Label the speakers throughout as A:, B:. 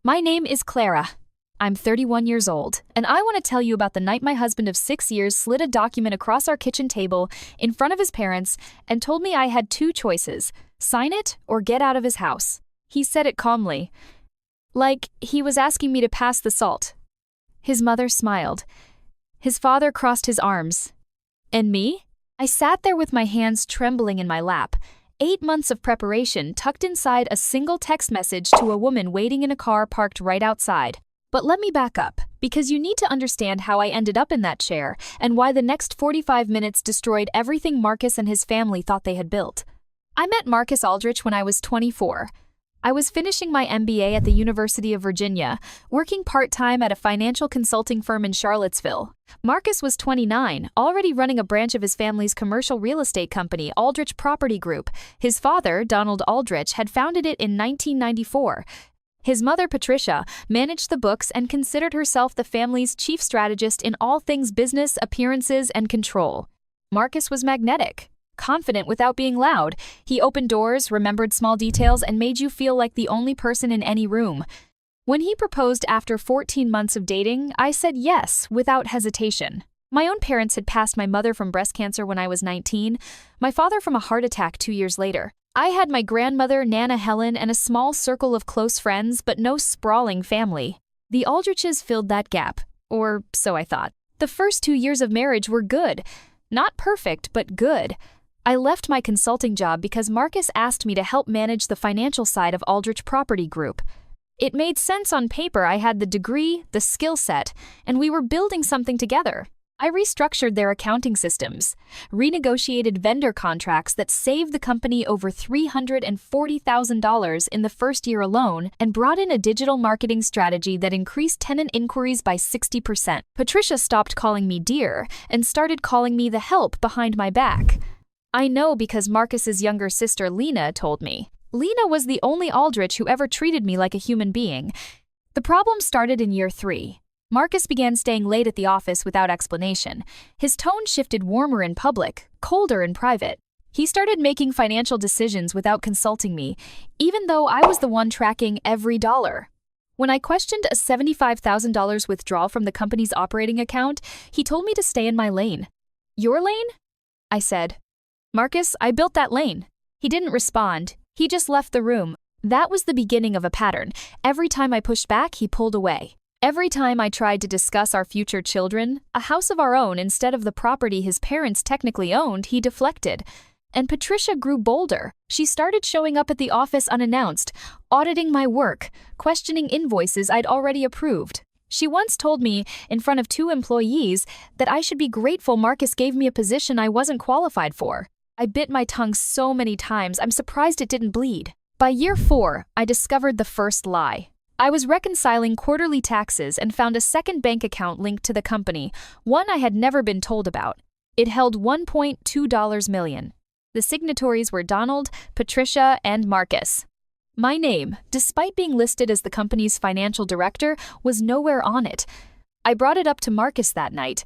A: My name is Clara. I'm 31 years old, and I want to tell you about the night my husband of 6 years slid a document across our kitchen table in front of his parents and told me I had two choices: sign it or get out of his house. He said it calmly, like he was asking me to pass the salt. His mother smiled. His father crossed his arms. And me? I sat there with my hands trembling in my lap. 8 months of preparation tucked inside a single text message to a woman waiting in a car parked right outside. But let me back up, because you need to understand how I ended up in that chair and why the next 45 minutes destroyed everything Marcus and his family thought they had built. I met Marcus Aldrich when I was 24. I was finishing my MBA at the University of Virginia, working part-time at a financial consulting firm in Charlottesville. Marcus was 29, already running a branch of his family's commercial real estate company, Aldrich Property Group. His father, Donald Aldrich, had founded it in 1994. His mother, Patricia, managed the books and considered herself the family's chief strategist in all things business, appearances, and control. Marcus was magnetic. Confident without being loud. He opened doors, remembered small details, and made you feel like the only person in any room. When he proposed after 14 months of dating, I said yes, without hesitation. My own parents had passed my mother from breast cancer when I was 19, my father from a heart attack 2 years later. I had my grandmother, Nana Helen, and a small circle of close friends, but no sprawling family. The Aldriches filled that gap, or so I thought. The first 2 years of marriage were good. Not perfect, but good. I left my consulting job because Marcus asked me to help manage the financial side of Aldrich Property Group. It made sense on paper. I had the degree, the skill set, and we were building something together. I restructured their accounting systems, renegotiated vendor contracts that saved the company over $340,000 in the first year alone, and brought in a digital marketing strategy that increased tenant inquiries by 60%. Patricia stopped calling me dear and started calling me the help behind my back. I know because Marcus's younger sister Lena told me. Lena was the only Aldrich who ever treated me like a human being. The problem started in year 3. Marcus began staying late at the office without explanation. His tone shifted warmer in public, colder in private. He started making financial decisions without consulting me, even though I was the one tracking every dollar. When I questioned a $75,000 withdrawal from the company's operating account, he told me to stay in my lane. Your lane? I said. Marcus, I built that lane. He didn't respond. He just left the room. That was the beginning of a pattern. Every time I pushed back, he pulled away. Every time I tried to discuss our future children, a house of our own instead of the property his parents technically owned, he deflected. And Patricia grew bolder. She started showing up at the office unannounced, auditing my work, questioning invoices I'd already approved. She once told me, in front of 2 employees, that I should be grateful Marcus gave me a position I wasn't qualified for. I bit my tongue so many times, I'm surprised it didn't bleed. By year 4, I discovered the first lie. I was reconciling quarterly taxes and found a second bank account linked to the company, one I had never been told about. It held $1.2 million. The signatories were Donald, Patricia, and Marcus. My name, despite being listed as the company's financial director, was nowhere on it. I brought it up to Marcus that night.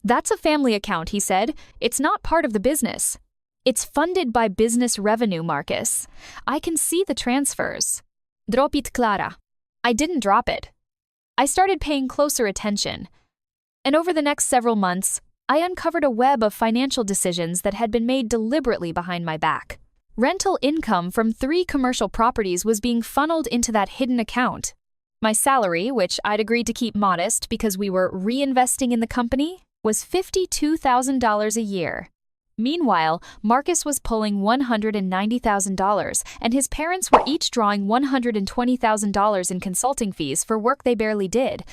A: That's a family account, he said. It's not part of the business. It's funded by business revenue, Marcus. I can see the transfers. Drop it, Clara. I didn't drop it. I started paying closer attention. And over the next several months, I uncovered a web of financial decisions that had been made deliberately behind my back. Rental income from 3 commercial properties was being funneled into that hidden account. My salary, which I'd agreed to keep modest because we were reinvesting in the company, was $52,000 a year. Meanwhile, Marcus was pulling $190,000, and his parents were each drawing $120,000 in consulting fees for work they barely did.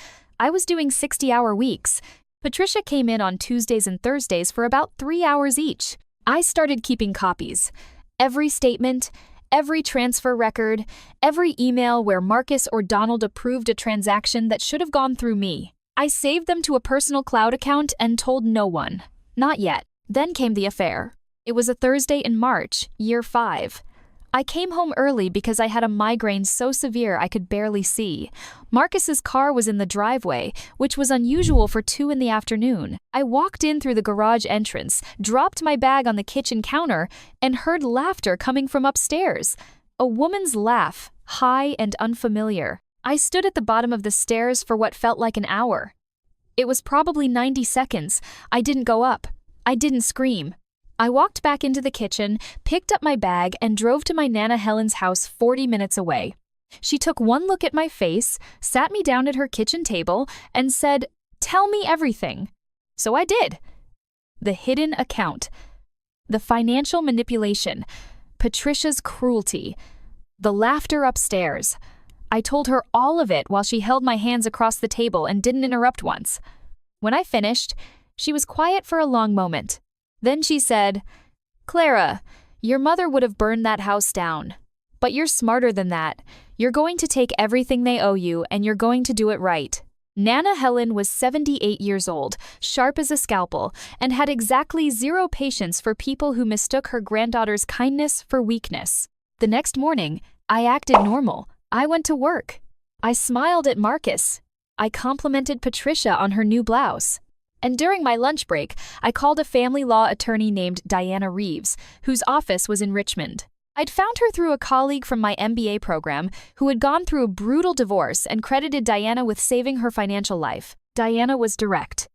A: I was doing 60-hour weeks. Patricia came in on Tuesdays and Thursdays for about 3 hours each. I started keeping copies. Every statement, every transfer record, every email where Marcus or Donald approved a transaction that should have gone through me. I saved them to a personal cloud account and told no one. Not yet. Then came the affair. It was a Thursday in March, year 5. I came home early because I had a migraine so severe I could barely see. Marcus's car was in the driveway, which was unusual for 2 in the afternoon. I walked in through the garage entrance, dropped my bag on the kitchen counter, and heard laughter coming from upstairs. A woman's laugh, high and unfamiliar. I stood at the bottom of the stairs for what felt like an hour. It was probably 90 seconds. I didn't go up. I didn't scream. I walked back into the kitchen, picked up my bag, and drove to my Nana Helen's house 40 minutes away. She took one look at my face, sat me down at her kitchen table, and said, "Tell me everything." So I did. The hidden account, the financial manipulation, Patricia's cruelty, the laughter upstairs. I told her all of it while she held my hands across the table and didn't interrupt once. When I finished, she was quiet for a long moment. Then she said, "Clara, your mother would have burned that house down. But you're smarter than that. You're going to take everything they owe you and you're going to do it right." Nana Helen was 78 years old, sharp as a scalpel, and had exactly zero patience for people who mistook her granddaughter's kindness for weakness. The next morning, I acted normal. I went to work. I smiled at Marcus. I complimented Patricia on her new blouse. And during my lunch break, I called a family law attorney named Diana Reeves, whose office was in Richmond. I'd found her through a colleague from my MBA program who had gone through a brutal divorce and credited Diana with saving her financial life. Diana was direct.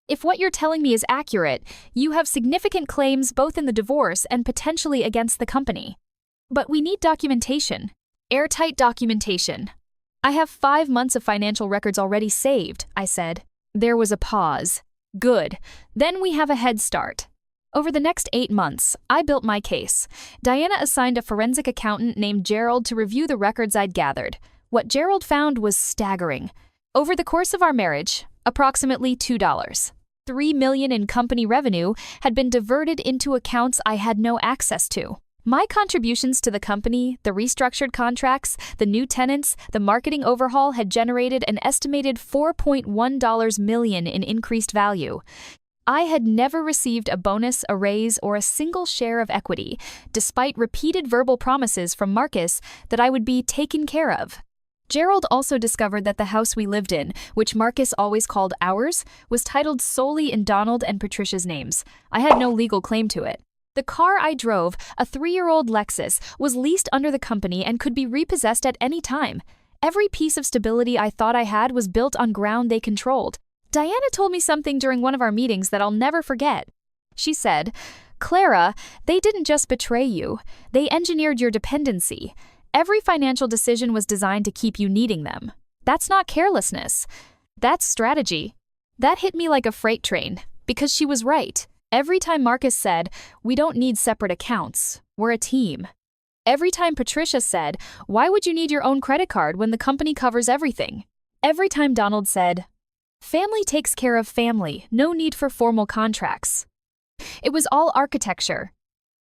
A: "If what you're telling me is accurate, you have significant claims both in the divorce and potentially against the company. But we need documentation. Airtight documentation." "I have 5 months of financial records already saved," I said. There was a pause. "Good. Then we have a head start." Over the next 8 months, I built my case. Diana assigned a forensic accountant named Gerald to review the records I'd gathered. What Gerald found was staggering. Over the course of our marriage, approximately $2, $3 million in company revenue had been diverted into accounts I had no access to. My contributions to the company, the restructured contracts, the new tenants, the marketing overhaul had generated an estimated $4.1 million in increased value. I had never received a bonus, a raise, or a single share of equity, despite repeated verbal promises from Marcus that I would be taken care of. Gerald also discovered that the house we lived in, which Marcus always called ours, was titled solely in Donald and Patricia's names. I had no legal claim to it. The car I drove, a 3-year-old Lexus, was leased under the company and could be repossessed at any time. Every piece of stability I thought I had was built on ground they controlled. Diana told me something during one of our meetings that I'll never forget. She said, "Clara, they didn't just betray you. They engineered your dependency. Every financial decision was designed to keep you needing them. That's not carelessness. That's strategy." That hit me like a freight train, because she was right. Every time Marcus said, "We don't need separate accounts. We're a team." Every time Patricia said, "Why would you need your own credit card when the company covers everything?" Every time Donald said, "Family takes care of family, no need for formal contracts." It was all architecture.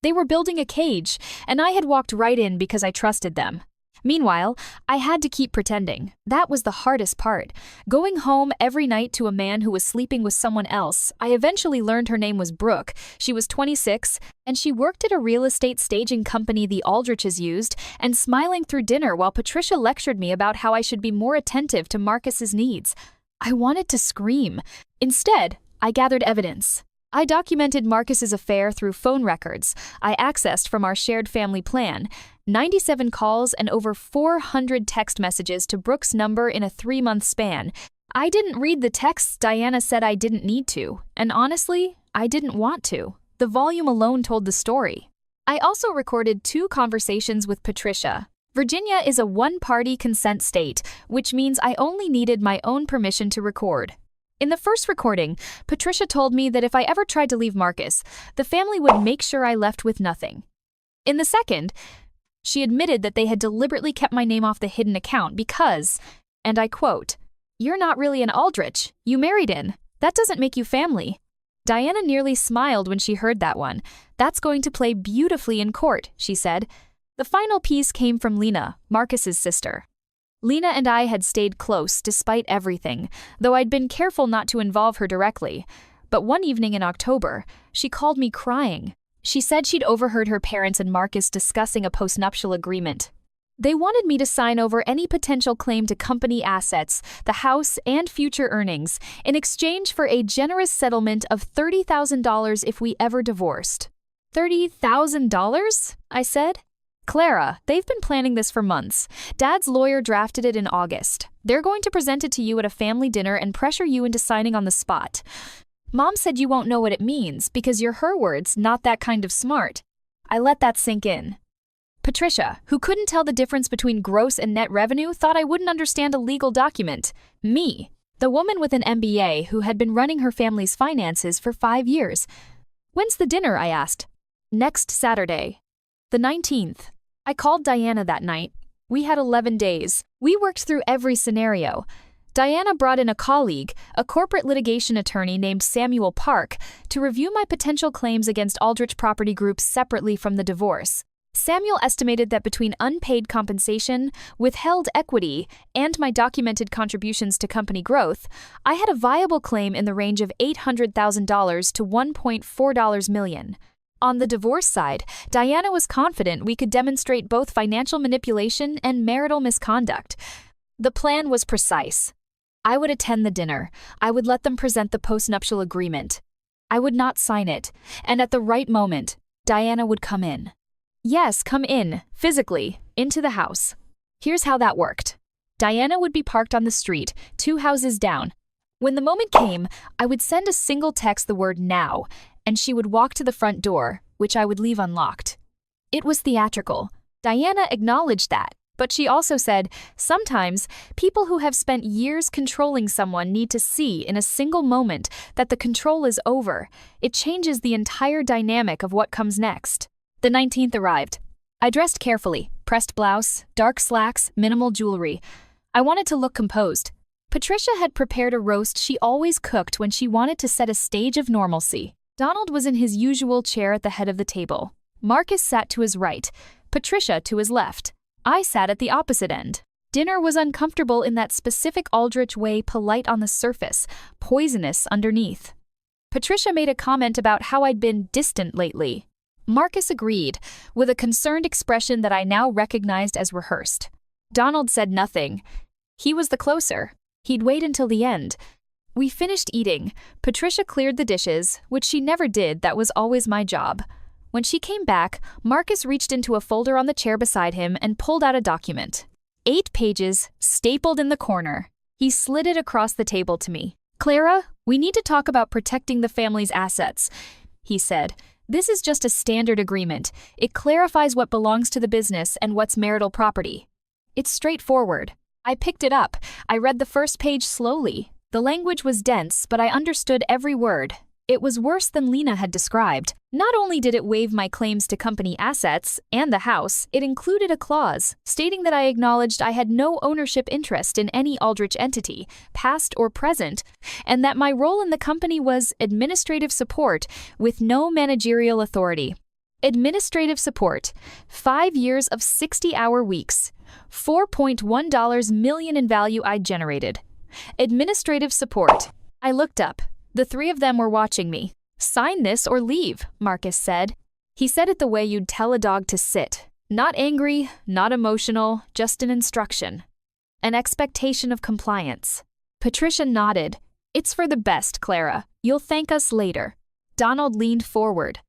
A: They were building a cage, and I had walked right in because I trusted them. Meanwhile, I had to keep pretending. That was the hardest part. Going home every night to a man who was sleeping with someone else. I eventually learned her name was Brooke. She was 26, and she worked at a real estate staging company the Aldriches used, and smiling through dinner while Patricia lectured me about how I should be more attentive to Marcus's needs. I wanted to scream. Instead, I gathered evidence. I documented Marcus's affair through phone records I accessed from our shared family plan, 97 calls and over 400 text messages to Brooke's number in a 3-month span. I didn't read the texts Diana said I didn't need to, and honestly, I didn't want to. The volume alone told the story. I also recorded 2 conversations with Patricia. Virginia is a one-party consent state, which means I only needed my own permission to record. In the first recording, Patricia told me that if I ever tried to leave Marcus, the family would make sure I left with nothing. In the second, she admitted that they had deliberately kept my name off the hidden account because, and I quote, "You're not really an Aldrich. You married in. That doesn't make you family." Diana nearly smiled when she heard that one. "That's going to play beautifully in court," she said. The final piece came from Lena, Marcus's sister. Lena and I had stayed close despite everything, though I'd been careful not to involve her directly. But one evening in October, she called me crying. She said she'd overheard her parents and Marcus discussing a postnuptial agreement. They wanted me to sign over any potential claim to company assets, the house, and future earnings, in exchange for a generous settlement of $30,000 if we ever divorced. $30,000? I said. Clara, they've been planning this for months. Dad's lawyer drafted it in August. They're going to present it to you at a family dinner and pressure you into signing on the spot. Mom said you won't know what it means because you're her words, not that kind of smart. I let that sink in. Patricia, who couldn't tell the difference between gross and net revenue, thought I wouldn't understand a legal document. Me, the woman with an MBA who had been running her family's finances for 5 years. When's the dinner? I asked. Next Saturday, the 19th. I called Diana that night. We had 11 days. We worked through every scenario. Diana brought in a colleague, a corporate litigation attorney named Samuel Park, to review my potential claims against Aldrich Property Group separately from the divorce. Samuel estimated that between unpaid compensation, withheld equity, and my documented contributions to company growth, I had a viable claim in the range of $800,000 to $1.4 million. On the divorce side, Diana was confident we could demonstrate both financial manipulation and marital misconduct. The plan was precise. I would attend the dinner. I would let them present the postnuptial agreement. I would not sign it, and at the right moment, Diana would come in. Yes, come in, physically, into the house. Here's how that worked. Diana would be parked on the street, 2 houses down. When the moment came, I would send a single text the word now, and she would walk to the front door, which I would leave unlocked. It was theatrical. Diana acknowledged that, but she also said, sometimes people who have spent years controlling someone need to see in a single moment that the control is over. It changes the entire dynamic of what comes next. The 19th arrived. I dressed carefully, pressed blouse, dark slacks, minimal jewelry. I wanted to look composed. Patricia had prepared a roast she always cooked when she wanted to set a stage of normalcy. Donald was in his usual chair at the head of the table. Marcus sat to his right, Patricia to his left. I sat at the opposite end. Dinner was uncomfortable in that specific Aldrich way, polite on the surface, poisonous underneath. Patricia made a comment about how I'd been distant lately. Marcus agreed, with a concerned expression that I now recognized as rehearsed. Donald said nothing. He was the closer. He'd wait until the end. We finished eating. Patricia cleared the dishes, which she never did. That was always my job. When she came back, Marcus reached into a folder on the chair beside him and pulled out a document. 8 pages, stapled in the corner. He slid it across the table to me. Clara, we need to talk about protecting the family's assets, he said. This is just a standard agreement. It clarifies what belongs to the business and what's marital property. It's straightforward. I picked it up. I read the first page slowly. The language was dense, but I understood every word. It was worse than Lena had described. Not only did it waive my claims to company assets and the house, it included a clause stating that I acknowledged I had no ownership interest in any Aldrich entity, past or present, and that my role in the company was administrative support with no managerial authority. Administrative support, 5 years of 60-hour weeks, $4.1 million in value I'd generated. Administrative support. I looked up. The 3 of them were watching me. Sign this or leave, Marcus said. He said it the way you'd tell a dog to sit. Not angry, not emotional, just an instruction. An expectation of compliance. Patricia nodded. It's for the best, Clara. You'll thank us later. Donald leaned forward.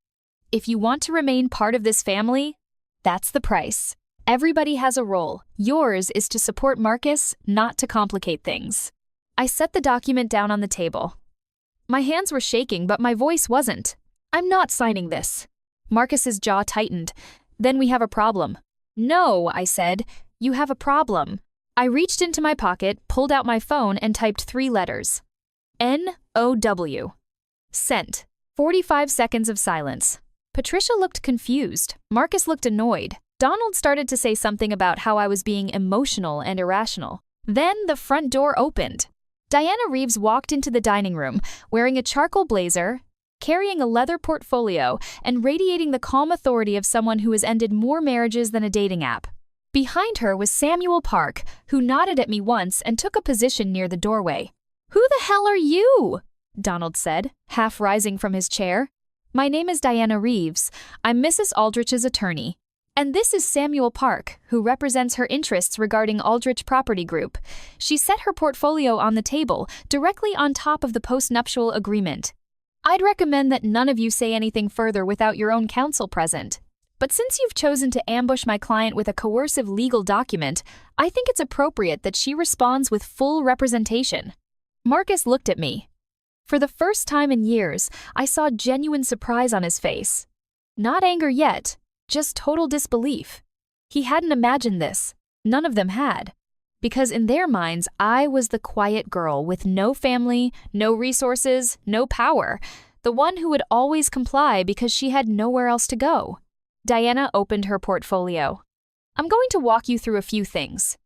A: If you want to remain part of this family, that's the price. Everybody has a role. Yours is to support Marcus, not to complicate things. I set the document down on the table. My hands were shaking, but my voice wasn't. I'm not signing this. Marcus's jaw tightened. Then we have a problem. No, I said. You have a problem. I reached into my pocket, pulled out my phone, and typed 3 letters. N-O-W. Sent. 45 seconds of silence. Patricia looked confused. Marcus looked annoyed. Donald started to say something about how I was being emotional and irrational. Then the front door opened. Diana Reeves walked into the dining room, wearing a charcoal blazer, carrying a leather portfolio, and radiating the calm authority of someone who has ended more marriages than a dating app. Behind her was Samuel Park, who nodded at me once and took a position near the doorway. "Who the hell are you?" Donald said, half rising from his chair. "My name is Diana Reeves. I'm Mrs. Aldrich's attorney. And this is Samuel Park, who represents her interests regarding Aldrich Property Group." She set her portfolio on the table, directly on top of the postnuptial agreement. "I'd recommend that none of you say anything further without your own counsel present." But since you've chosen to ambush my client with a coercive legal document, I think it's appropriate that she responds with full representation. Marcus looked at me. For the first time in years, I saw genuine surprise on his face. Not anger yet, just total disbelief. He hadn't imagined this. None of them had. Because in their minds, I was the quiet girl with no family, no resources, no power, the one who would always comply because she had nowhere else to go. Diana opened her portfolio. I'm going to walk you through a few things.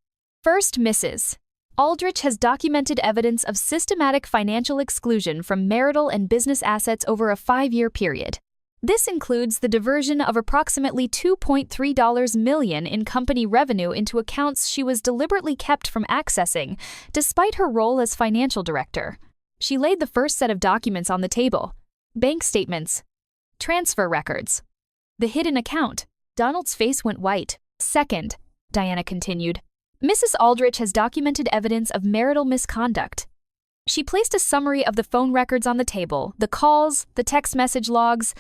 A: First, Mrs. Aldrich has documented evidence of systematic financial exclusion from marital and business assets over a 5-year period. This includes the diversion of approximately $2.3 million in company revenue into accounts she was deliberately kept from accessing, despite her role as financial director. She laid the first set of documents on the table. Bank statements. Transfer records. The hidden account. Donald's face went white. Second, Diana continued, Mrs. Aldrich has documented evidence of marital misconduct. She placed a summary of the phone records on the table, the calls, the text message logs,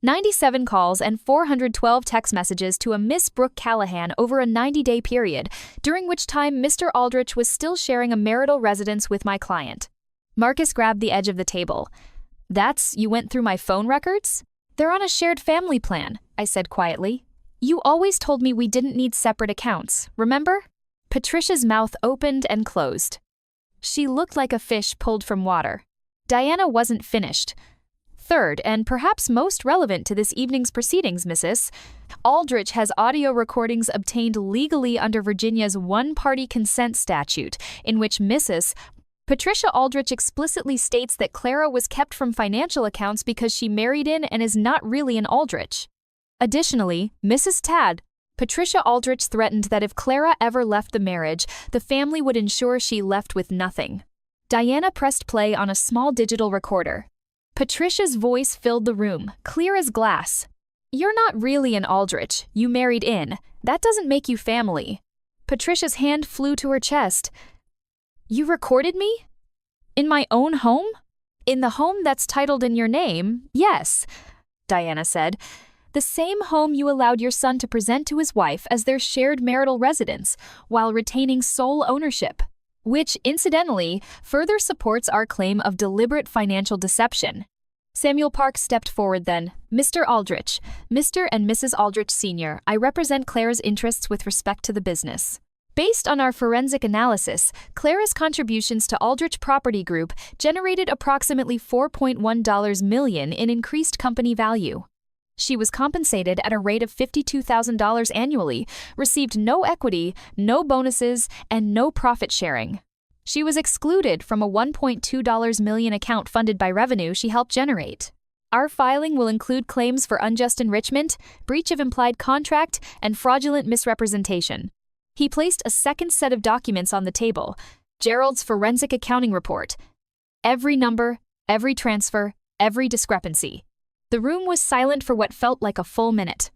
A: 97 calls and 412 text messages to a Miss Brooke Callahan over a 90-day period, during which time Mr. Aldrich was still sharing a marital residence with my client. Marcus grabbed the edge of the table. You went through my phone records? They're on a shared family plan, I said quietly. You always told me we didn't need separate accounts, remember? Patricia's mouth opened and closed. She looked like a fish pulled from water. Diana wasn't finished. Third, and perhaps most relevant to this evening's proceedings, Mrs. Aldrich has audio recordings obtained legally under Virginia's one-party consent statute, in which Mrs. Patricia Aldrich explicitly states that Clara was kept from financial accounts because she married in and is not really an Aldrich. Additionally, Mrs. Tad, Patricia Aldrich threatened that if Clara ever left the marriage, the family would ensure she left with nothing. Diana pressed play on a small digital recorder. Patricia's voice filled the room, clear as glass. You're not really an Aldrich. You married in. That doesn't make you family. Patricia's hand flew to her chest. You recorded me? In my own home? In the home that's titled in your name, yes, Diana said. The same home you allowed your son to present to his wife as their shared marital residence, while retaining sole ownership, which, incidentally, further supports our claim of deliberate financial deception. Samuel Park stepped forward then. Mr. Aldrich, Mr. and Mrs. Aldrich Sr., I represent Clara's interests with respect to the business. Based on our forensic analysis, Clara's contributions to Aldrich Property Group generated approximately $4.1 million in increased company value. She was compensated at a rate of $52,000 annually, received no equity, no bonuses, and no profit sharing. She was excluded from a $1.2 million account funded by revenue she helped generate. Our filing will include claims for unjust enrichment, breach of implied contract, and fraudulent misrepresentation. He placed a second set of documents on the table, Gerald's forensic accounting report. Every number, every transfer, every discrepancy. The room was silent for what felt like a full minute.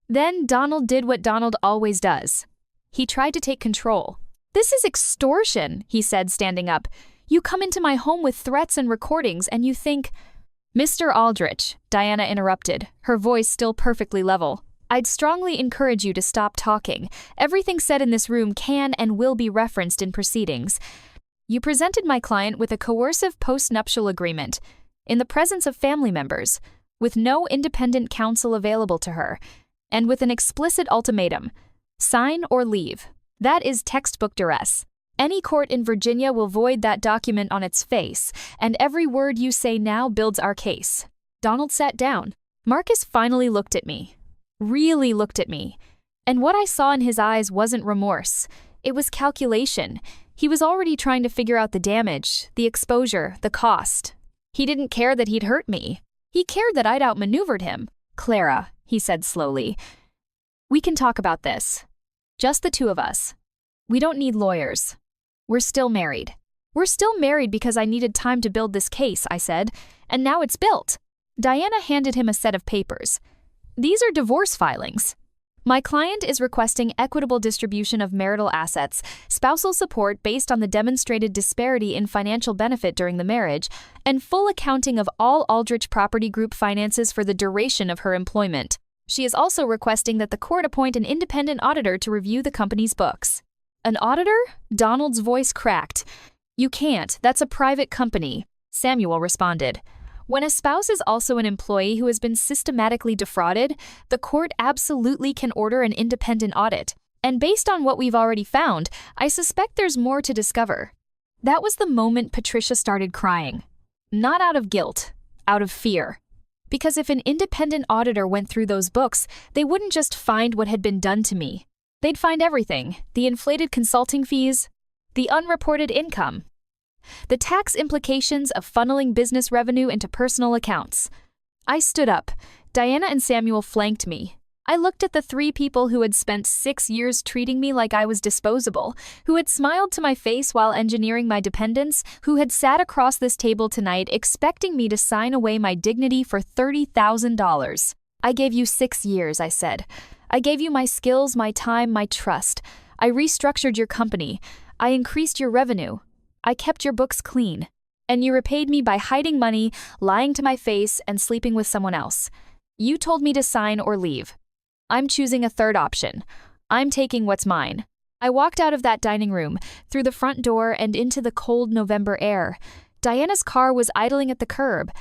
A: Then Donald did what Donald always does. He tried to take control. This is extortion, he said, standing up. You come into my home with threats and recordings and you think... Mr. Aldrich, Diana interrupted, her voice still perfectly level. I'd strongly encourage you to stop talking. Everything said in this room can and will be referenced in proceedings. You presented my client with a coercive postnuptial agreement, in the presence of family members, with no independent counsel available to her, and with an explicit ultimatum, sign or leave. That is textbook duress. Any court in Virginia will void that document on its face, and every word you say now builds our case. Donald sat down. Marcus finally looked at me. Really looked at me. And what I saw in his eyes wasn't remorse. It was calculation. He was already trying to figure out the damage, the exposure, the cost. He didn't care that he'd hurt me. He cared that I'd outmaneuvered him. Clara, he said slowly, we can talk about this. Just the two of us. We don't need lawyers. We're still married. We're still married because I needed time to build this case, I said, and now it's built. Diana handed him a set of papers. These are divorce filings. My client is requesting equitable distribution of marital assets, spousal support based on the demonstrated disparity in financial benefit during the marriage, and full accounting of all Aldrich Property Group finances for the duration of her employment. She is also requesting that the court appoint an independent auditor to review the company's books. An auditor? Donald's voice cracked. You can't. That's a private company, Samuel responded. When a spouse is also an employee who has been systematically defrauded, the court absolutely can order an independent audit. And based on what we've already found, I suspect there's more to discover. That was the moment Patricia started crying. Not out of guilt, out of fear. Because if an independent auditor went through those books, they wouldn't just find what had been done to me. They'd find everything: the inflated consulting fees, the unreported income, the tax implications of funneling business revenue into personal accounts. I stood up. Diana and Samuel flanked me. I looked at the three people who had spent 6 years treating me like I was disposable, who had smiled to my face while engineering my dependence, who had sat across this table tonight expecting me to sign away my dignity for $30,000. I gave you 6 years, I said. I gave you my skills, my time, my trust. I restructured your company. I increased your revenue. I kept your books clean. And you repaid me by hiding money, lying to my face, and sleeping with someone else. You told me to sign or leave. I'm choosing a third option. I'm taking what's mine. I walked out of that dining room, through the front door and into the cold November air. Diana's car was idling at the curb.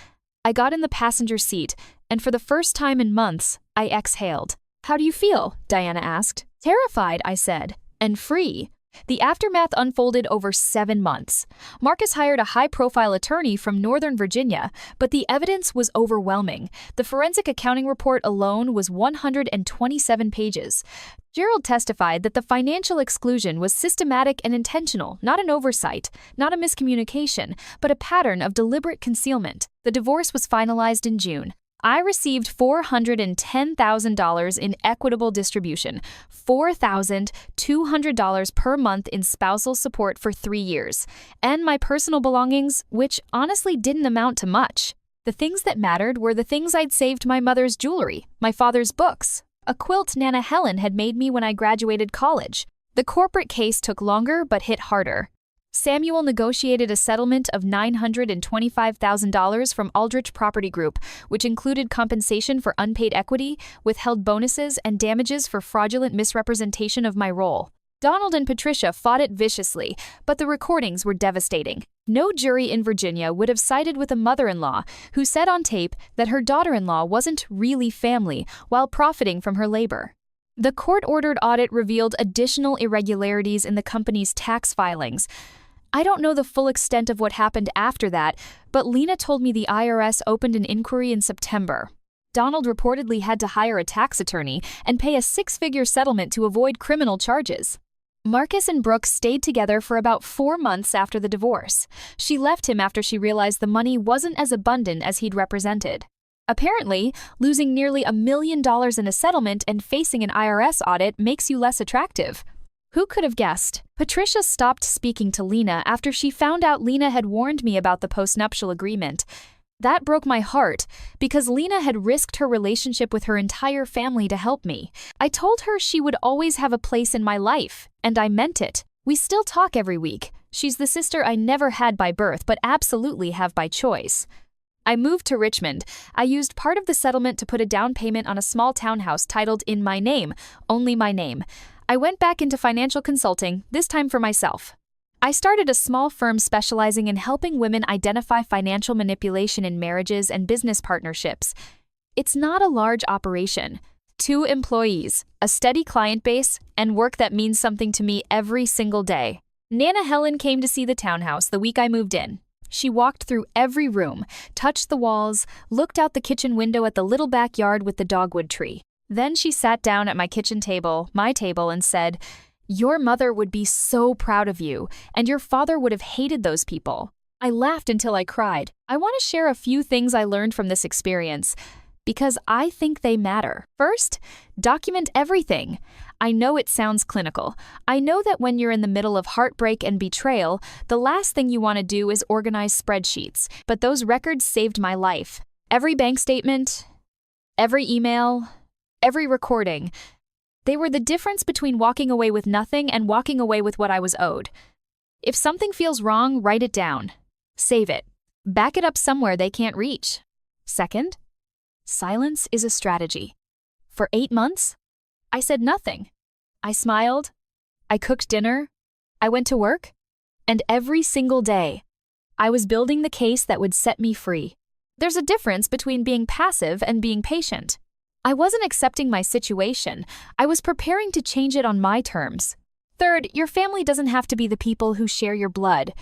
A: I got in the passenger seat, and for the first time in months, I exhaled. How do you feel? Diana asked. Terrified, I said, and free. The aftermath unfolded over 7 months. Marcus hired a high-profile attorney from Northern Virginia, but the evidence was overwhelming. The forensic accounting report alone was 127 pages. Gerald testified that the financial exclusion was systematic and intentional, not an oversight, not a miscommunication, but a pattern of deliberate concealment. The divorce was finalized in June. I received $410,000 in equitable distribution, $4,200 per month in spousal support for 3 years, and my personal belongings, which honestly didn't amount to much. The things that mattered were the things I'd saved: my mother's jewelry, my father's books, a quilt Nana Helen had made me when I graduated college. The corporate case took longer but hit harder. Samuel negotiated a settlement of $925,000 from Aldrich Property Group, which included compensation for unpaid equity, withheld bonuses, and damages for fraudulent misrepresentation of my role. Donald and Patricia fought it viciously, but the recordings were devastating. No jury in Virginia would have sided with a mother-in-law who said on tape that her daughter-in-law wasn't really family while profiting from her labor. The court-ordered audit revealed additional irregularities in the company's tax filings. I don't know the full extent of what happened after that, but Lena told me the IRS opened an inquiry in September. Donald reportedly had to hire a tax attorney and pay a 6-figure settlement to avoid criminal charges. Marcus and Brooke stayed together for about 4 months after the divorce. She left him after she realized the money wasn't as abundant as he'd represented. Apparently, losing nearly $1 million in a settlement and facing an IRS audit makes you less attractive. Who could have guessed? Patricia stopped speaking to Lena after she found out Lena had warned me about the postnuptial agreement. That broke my heart, because Lena had risked her relationship with her entire family to help me. I told her she would always have a place in my life, and I meant it. We still talk every week. She's the sister I never had by birth, but absolutely have by choice. I moved to Richmond. I used part of the settlement to put a down payment on a small townhouse titled in my name, only my name. I went back into financial consulting, this time for myself. I started a small firm specializing in helping women identify financial manipulation in marriages and business partnerships. It's not a large operation. 2 employees, a steady client base, and work that means something to me every single day. Nana Helen came to see the townhouse the week I moved in. She walked through every room, touched the walls, looked out the kitchen window at the little backyard with the dogwood tree. Then she sat down at my kitchen table, my table, and said, "Your mother would be so proud of you, and your father would have hated those people." I laughed until I cried. I want to share a few things I learned from this experience, because I think they matter. First, document everything. I know it sounds clinical. I know that when you're in the middle of heartbreak and betrayal, the last thing you want to do is organize spreadsheets, but those records saved my life. Every bank statement, every email, every recording. They were the difference between walking away with nothing and walking away with what I was owed. If something feels wrong, write it down. Save it. Back it up somewhere they can't reach. Second, silence is a strategy. For 8 months? I said nothing. I smiled. I cooked dinner. I went to work. And every single day, I was building the case that would set me free. There's a difference between being passive and being patient. I wasn't accepting my situation. I was preparing to change it on my terms. Third, your family doesn't have to be the people who share your blood.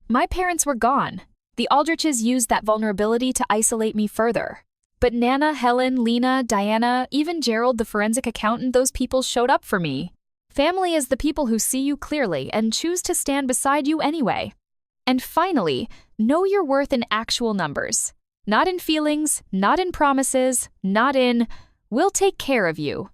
A: My parents were gone. The Aldriches used that vulnerability to isolate me further. But Nana, Helen, Lena, Diana, even Gerald, the forensic accountant, those people showed up for me. Family is the people who see you clearly and choose to stand beside you anyway. And finally, know your worth in actual numbers. Not in feelings, not in promises, not in, "we'll take care of you."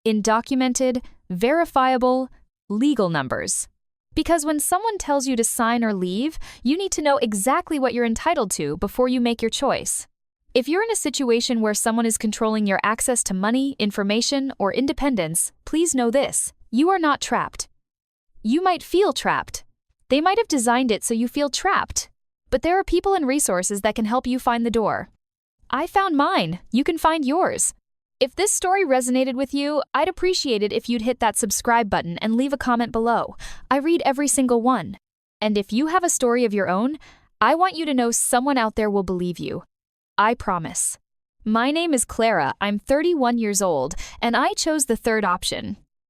A: In documented, verifiable, legal numbers. Because when someone tells you to sign or leave, you need to know exactly what you're entitled to before you make your choice. If you're in a situation where someone is controlling your access to money, information, or independence, please know this: you are not trapped. You might feel trapped. They might have designed it so you feel trapped. But there are people and resources that can help you find the door. I found mine. You can find yours. If this story resonated with you, I'd appreciate it if you'd hit that subscribe button and leave a comment below. I read every single one. And if you have a story of your own, I want you to know someone out there will believe you. I promise. My name is Clara, I'm 31 years old, and I chose the third option.